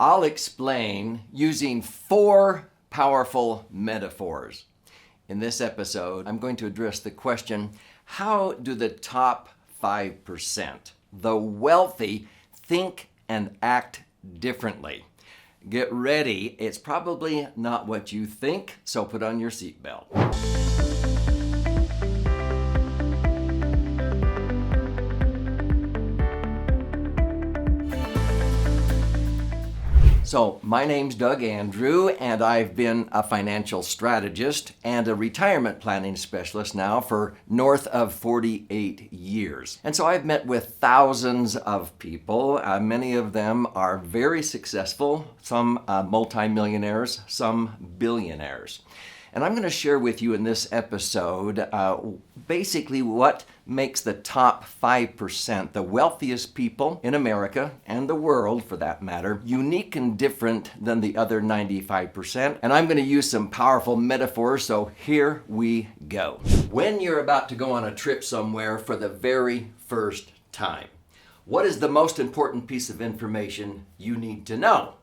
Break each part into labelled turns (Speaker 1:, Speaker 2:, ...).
Speaker 1: I'll explain using 4 powerful metaphors. In this episode, I'm going to address the question, how do the top 5%, the wealthy, think and act differently? Get ready, it's probably not what you think, so put on your seatbelt. So, my name's Doug Andrew, and I've been a financial strategist and a retirement planning specialist now for north of 48 years. And so I've met with thousands of people. Many of them are very successful, some multimillionaires, some billionaires. And I'm going to share with you in this episode basically what makes the top 5%, the wealthiest people in America and the world for that matter, unique and different than the other 95%. And I'm going to use some powerful metaphors, so here we go. When you're about to go on a trip somewhere for the very first time, what is the most important piece of information you need to know?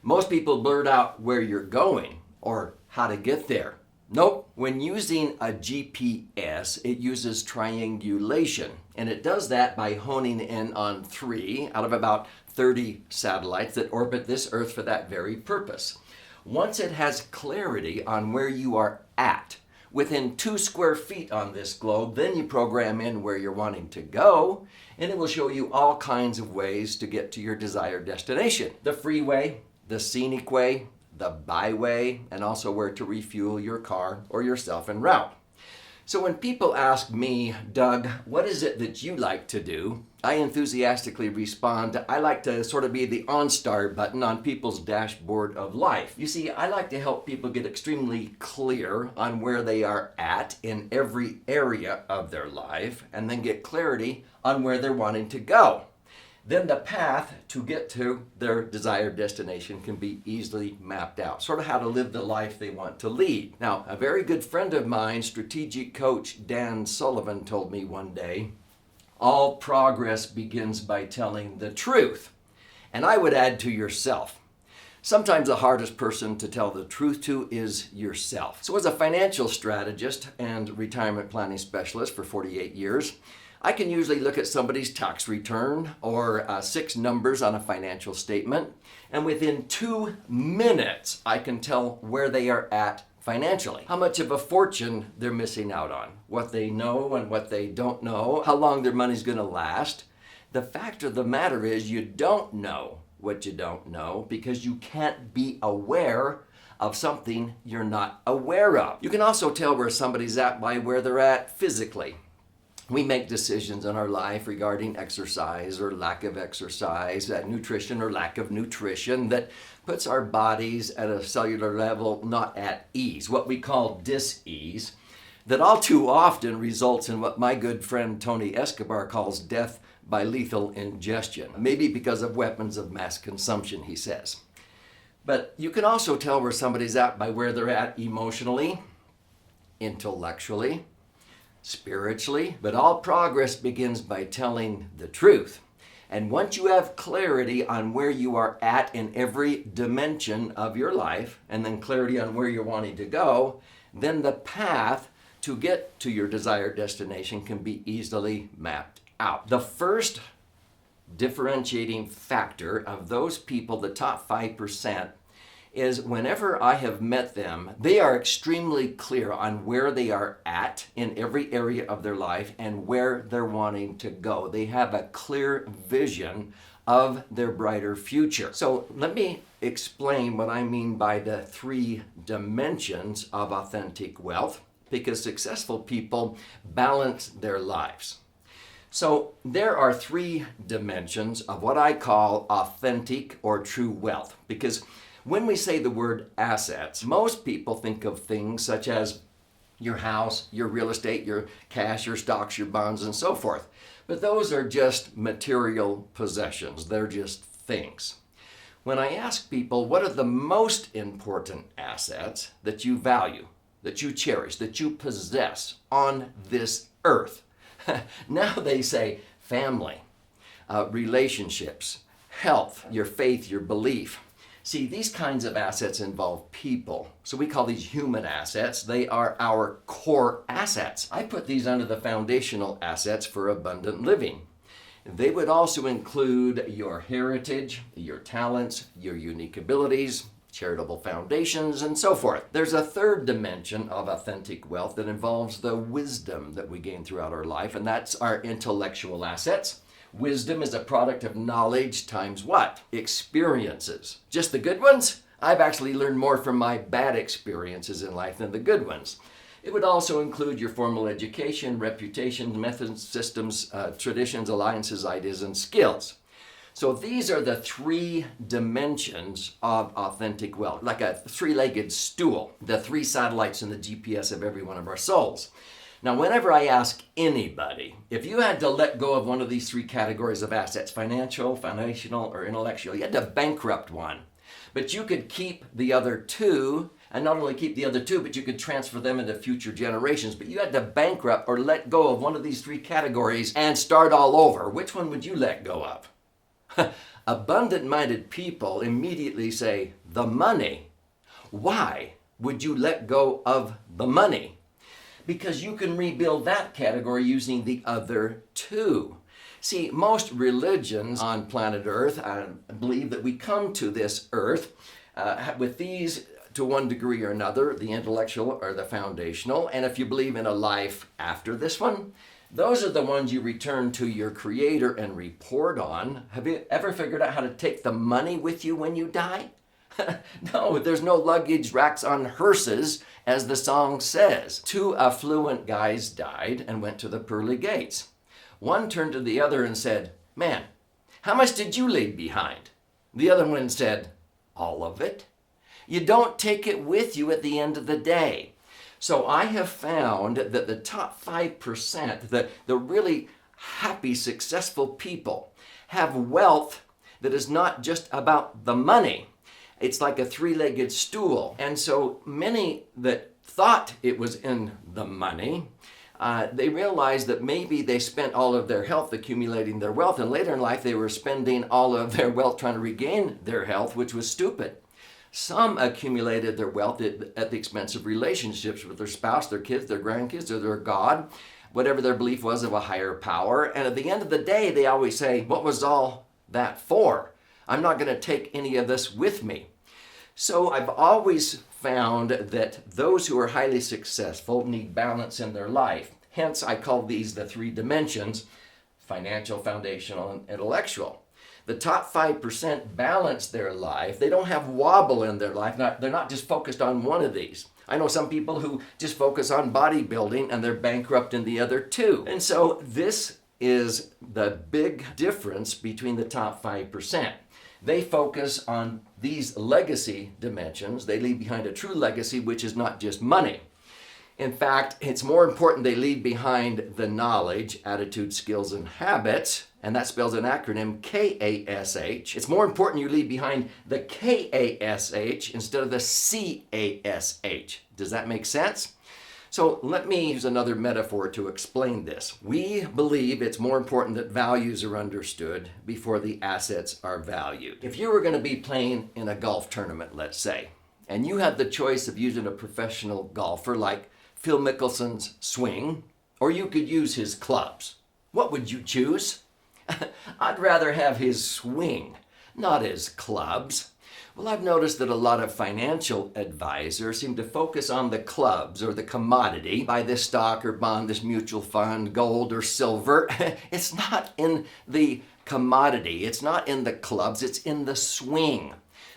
Speaker 1: Most people blurt out where you're going or how to get there. Nope. When using a GPS, it uses triangulation, and it does that by honing in on 3 out of about 30 satellites that orbit this Earth for that very purpose. Once it has clarity on where you are at, within 2 square feet on this globe, then you program in where you're wanting to go, and it will show you all kinds of ways to get to your desired destination. The freeway, the scenic way, the byway, and also where to refuel your car or yourself en route. So when people ask me, Doug, what is it that you like to do? I enthusiastically respond, I like to sort of be the OnStar button on people's dashboard of life. You see, I like to help people get extremely clear on where they are at in every area of their life, and then get clarity on where they're wanting to go. Then the path to get to their desired destination can be easily mapped out, sort of how to live the life they want to lead. Now, a very good friend of mine, strategic coach Dan Sullivan, told me one day, all progress begins by telling the truth. And I would add to yourself. Sometimes the hardest person to tell the truth to is yourself. So as a financial strategist and retirement planning specialist for 48 years, I can usually look at somebody's tax return or 6 numbers on a financial statement, and within 2 minutes, I can tell where they are at financially, how much of a fortune they're missing out on, what they know and what they don't know, how long their money's going to last. The fact of the matter is you don't know what you don't know because you can't be aware of something you're not aware of. You can also tell where somebody's at by where they're at physically. We make decisions in our life regarding exercise or lack of exercise, nutrition or lack of nutrition that puts our bodies at a cellular level not at ease, what we call dis-ease, that all too often results in what my good friend Tony Escobar calls death by lethal ingestion, maybe because of weapons of mass consumption, he says. But you can also tell where somebody's at by where they're at emotionally, intellectually, spiritually, but all progress begins by telling the truth. And once you have clarity on where you are at in every dimension of your life, and then clarity on where you're wanting to go, then the path to get to your desired destination can be easily mapped out. The first differentiating factor of those people, the top 5%, is whenever I have met them, they are extremely clear on where they are at in every area of their life and where they're wanting to go. They have a clear vision of their brighter future. So let me explain what I mean by the 3 dimensions of authentic wealth, because successful people balance their lives. So there are 3 dimensions of what I call authentic or true wealth, because when we say the word assets, most people think of things such as your house, your real estate, your cash, your stocks, your bonds, and so forth. But those are just material possessions. They're just things. When I ask people, what are the most important assets that you value, that you cherish, that you possess on this earth? Now they say family, relationships, health, your faith, your belief. See, these kinds of assets involve people. So we call these human assets. They are our core assets. I put these under the foundational assets for abundant living. They would also include your heritage, your talents, your unique abilities, charitable foundations, and so forth. There's a third dimension of authentic wealth that involves the wisdom that we gain throughout our life, and that's our intellectual assets. Wisdom is a product of knowledge times what? Experiences. Just the good ones? I've actually learned more from my bad experiences in life than the good ones. It would also include your formal education, reputation, methods, systems, traditions, alliances, ideas, and skills. So these are the three dimensions of authentic wealth, like a three-legged stool, the three satellites in the GPS of every one of our souls. Now, whenever I ask anybody, if you had to let go of one of these three categories of assets, financial, foundational, or intellectual, you had to bankrupt one. But you could keep the other two, and not only keep the other two, but you could transfer them into future generations. But you had to bankrupt or let go of one of these three categories and start all over. Which one would you let go of? Abundant-minded people immediately say, the money. Why would you let go of the money? Because you can rebuild that category using the other two. See, most religions on planet Earth believe that we come to this earth with these to one degree or another, the intellectual or the foundational, and if you believe in a life after this one, those are the ones you return to your Creator and report on. Have you ever figured out how to take the money with you when you die? No, there's no luggage racks on hearses, as the song says. Two affluent guys died and went to the pearly gates. One turned to the other and said, "Man, how much did you leave behind?" The other one said, "All of it." You don't take it with you at the end of the day. So I have found that the top 5%, the really happy, successful people, have wealth that is not just about the money. It's like a three-legged stool. And so many that thought it was in the money, they realized that maybe they spent all of their health accumulating their wealth, and later in life they were spending all of their wealth trying to regain their health, which was stupid. Some accumulated their wealth at the expense of relationships with their spouse, their kids, their grandkids, or their God, whatever their belief was of a higher power. And at the end of the day, they always say, "What was all that for? I'm not going to take any of this with me." So I've always found that those who are highly successful need balance in their life. Hence, I call these the three dimensions: financial, foundational, and intellectual. The top 5% balance their life. They don't have wobble in their life. They're not just focused on one of these. I know some people who just focus on bodybuilding and they're bankrupt in the other two. And so this is the big difference between the top 5%. They focus on these legacy dimensions. They leave behind a true legacy, which is not just money. In fact, it's more important they leave behind the knowledge, attitude, skills, and habits, and that spells an acronym, KASH. It's more important you leave behind the KASH instead of the CASH. Does that make sense? So let me use another metaphor to explain this. We believe it's more important that values are understood before the assets are valued. If you were going to be playing in a golf tournament, let's say, and you had the choice of using a professional golfer like Phil Mickelson's swing, or you could use his clubs, what would you choose? I'd rather have his swing, not his clubs. Well, I've noticed that a lot of financial advisors seem to focus on the clubs or the commodity, buy this stock or bond, this mutual fund, gold or silver. It's not in the commodity, it's not in the clubs, it's in the swing.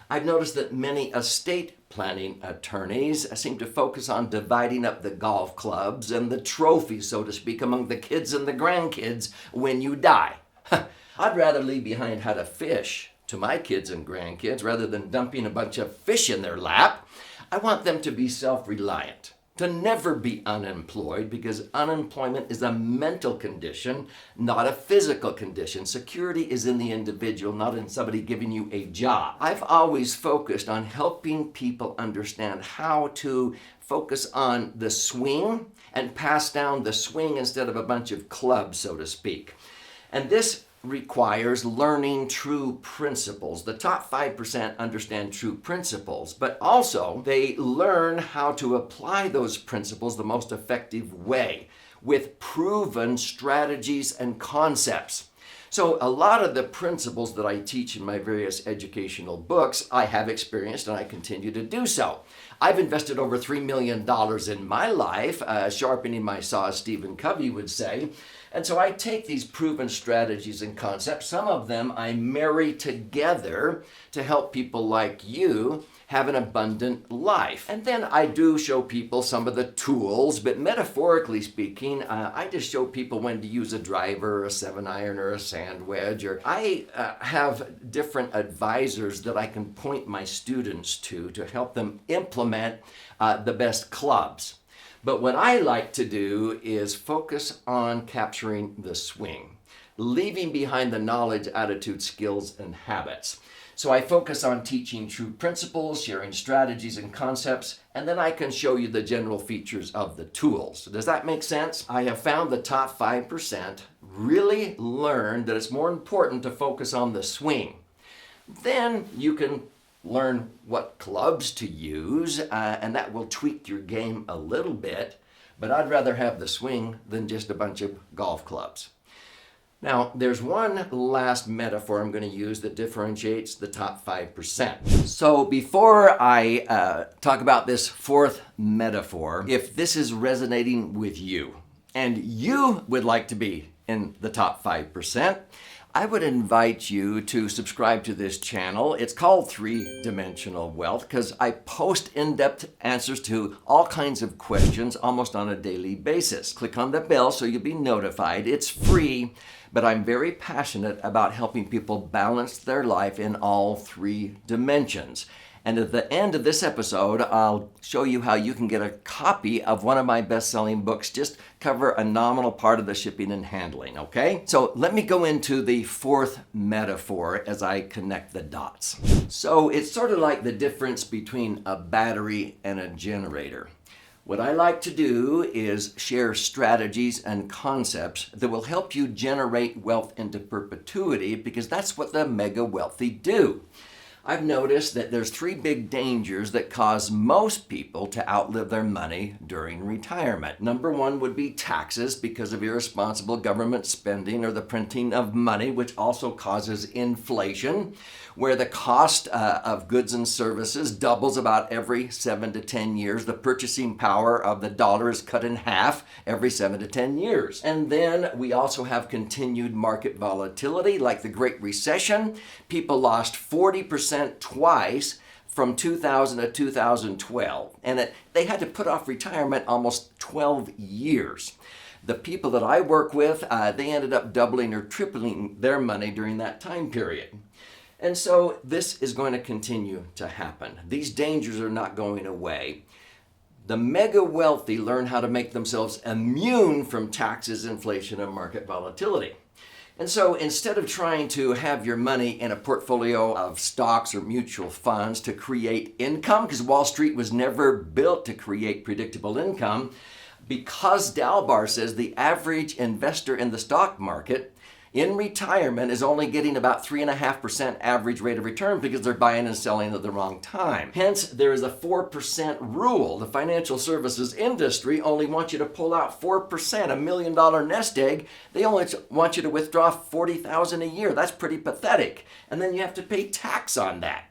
Speaker 1: I've noticed that many estate planning attorneys seem to focus on dividing up the golf clubs and the trophies, so to speak, among the kids and the grandkids when you die. I'd rather leave behind how to fish to my kids and grandkids rather than dumping a bunch of fish in their lap. I want them to be self-reliant, to never be unemployed, because unemployment is a mental condition, not a physical condition. Security is in the individual, not in somebody giving you a job. I've always focused on helping people understand how to focus on the swing and pass down the swing instead of a bunch of clubs, so to speak. And this requires learning true principles. The top 5% understand true principles, but also they learn how to apply those principles the most effective way with proven strategies and concepts. So a lot of the principles that I teach in my various educational books, I have experienced and I continue to do so. I've invested over $3 million in my life, sharpening my saw, as Stephen Covey would say. And so I take these proven strategies and concepts, some of them I marry together to help people like you have an abundant life. And then I do show people some of the tools, but metaphorically speaking, I just show people when to use a driver, or a 7-iron, or a sand wedge, or I have different advisors that I can point my students to help them implement the best clubs. But what I like to do is focus on capturing the swing, leaving behind the knowledge, attitude, skills, and habits. So I focus on teaching true principles, sharing strategies and concepts, and then I can show you the general features of the tools. Does that make sense? I have found the top 5% really learn that it's more important to focus on the swing. Then you can learn what clubs to use, and that will tweak your game a little bit, but I'd rather have the swing than just a bunch of golf clubs. Now, there's one last metaphor I'm going to use that differentiates the top 5%. So before I talk about this fourth metaphor, if this is resonating with you, and you would like to be in the top 5%, I would invite you to subscribe to this channel. It's called 3-Dimensional Wealth because I post in-depth answers to all kinds of questions almost on a daily basis. Click on the bell so you'll be notified. It's free, but I'm very passionate about helping people balance their life in all 3 dimensions. And at the end of this episode, I'll show you how you can get a copy of one of my best-selling books. Just cover a nominal part of the shipping and handling, okay? So let me go into the fourth metaphor as I connect the dots. So it's sort of like the difference between a battery and a generator. What I like to do is share strategies and concepts that will help you generate wealth into perpetuity because that's what the mega wealthy do. I've noticed that there's 3 big dangers that cause most people to outlive their money during retirement. Number 1 would be taxes because of irresponsible government spending or the printing of money, which also causes inflation, where the cost of goods and services doubles about every 7 to 10 years. The purchasing power of the dollar is cut in half every 7 to 10 years. And then we also have continued market volatility, like the Great Recession. People lost 40% twice from 2000 to 2012, and they had to put off retirement almost 12 years. The people that I work with, they ended up doubling or tripling their money during that time period. And so this is going to continue to happen. These dangers are not going away. The mega wealthy learn how to make themselves immune from taxes, inflation, and market volatility. And so instead of trying to have your money in a portfolio of stocks or mutual funds to create income, because Wall Street was never built to create predictable income, because Dalbar says the average investor in the stock market in retirement is only getting about 3.5% average rate of return because they're buying and selling at the wrong time. Hence, there is a 4% rule. The financial services industry only wants you to pull out 4%, $1 million nest egg. They only want you to withdraw $40,000 a year. That's pretty pathetic. And then you have to pay tax on that.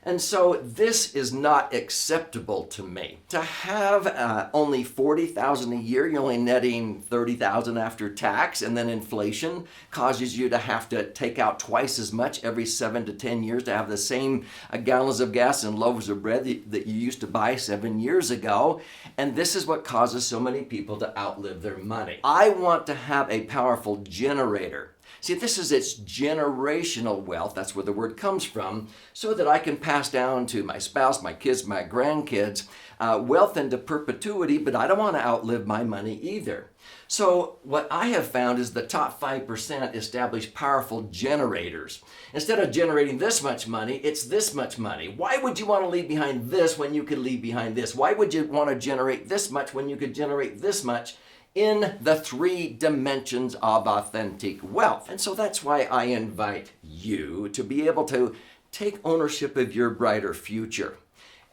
Speaker 1: And so this is not acceptable to me. To have only $40,000 a year, you're only netting $30,000 after tax, and then inflation causes you to have to take out twice as much every 7 to 10 years to have the same gallons of gas and loaves of bread that you used to buy 7 years ago. And this is what causes so many people to outlive their money. I want to have a powerful generator. See, this is its generational wealth, that's where the word comes from, so that I can pass down to my spouse, my kids, my grandkids, wealth into perpetuity, but I don't want to outlive my money either. So what I have found is the top 5% establish powerful generators. Instead of generating this much money, it's this much money. Why would you want to leave behind this when you could leave behind this? Why would you want to generate this much when you could generate this much in the 3 dimensions of authentic wealth. And so that's why I invite you to be able to take ownership of your brighter future.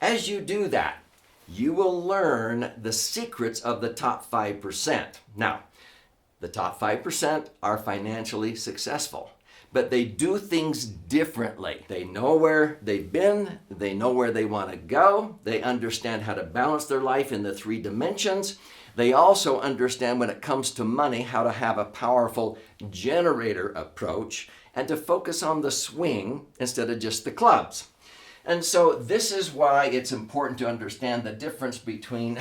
Speaker 1: As you do that, you will learn the secrets of the top 5%. Now, the top 5% are financially successful, but they do things differently. They know where they've been, they know where they want to go, they understand how to balance their life in the 3 dimensions. They also understand when it comes to money how to have a powerful generator approach and to focus on the swing instead of just the clubs. And so this is why it's important to understand the difference between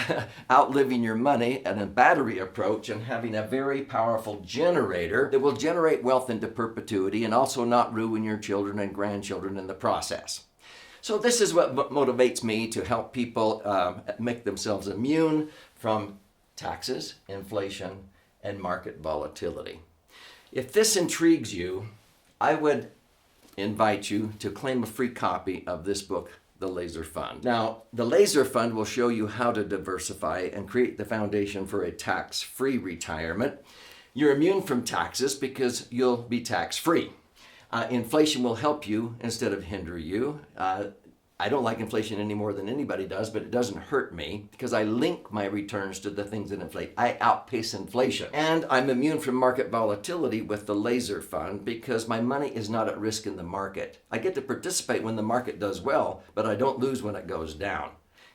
Speaker 1: outliving your money and a battery approach and having a very powerful generator that will generate wealth into perpetuity and also not ruin your children and grandchildren in the process. So this is what motivates me to help people make themselves immune from taxes, inflation, and market volatility. If this intrigues you, I would invite you to claim a free copy of this book, The Laser Fund. Now, the Laser Fund will show you how to diversify and create the foundation for a tax-free retirement. You're immune from taxes because you'll be tax-free. Inflation will help you instead of hinder you. I don't like inflation any more than anybody does, but it doesn't hurt me because I link my returns to the things that inflate. I outpace inflation. And I'm immune from market volatility with the Laser Fund because my money is not at risk in the market. I get to participate when the market does well, but I don't lose when it goes down.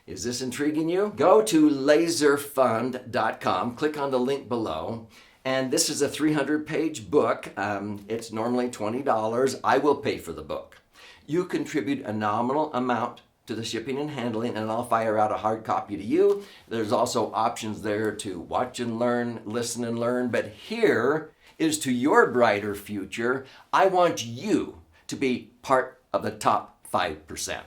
Speaker 1: Is this intriguing you? Go to laserfund.com, click on the link below, and this is a 300-page book. It's normally $20. I will pay for the book. You contribute a nominal amount to the shipping and handling, and I'll fire out a hard copy to you. There's also options there to watch and learn, listen and learn, but here is to your brighter future. I want you to be part of the top 5%.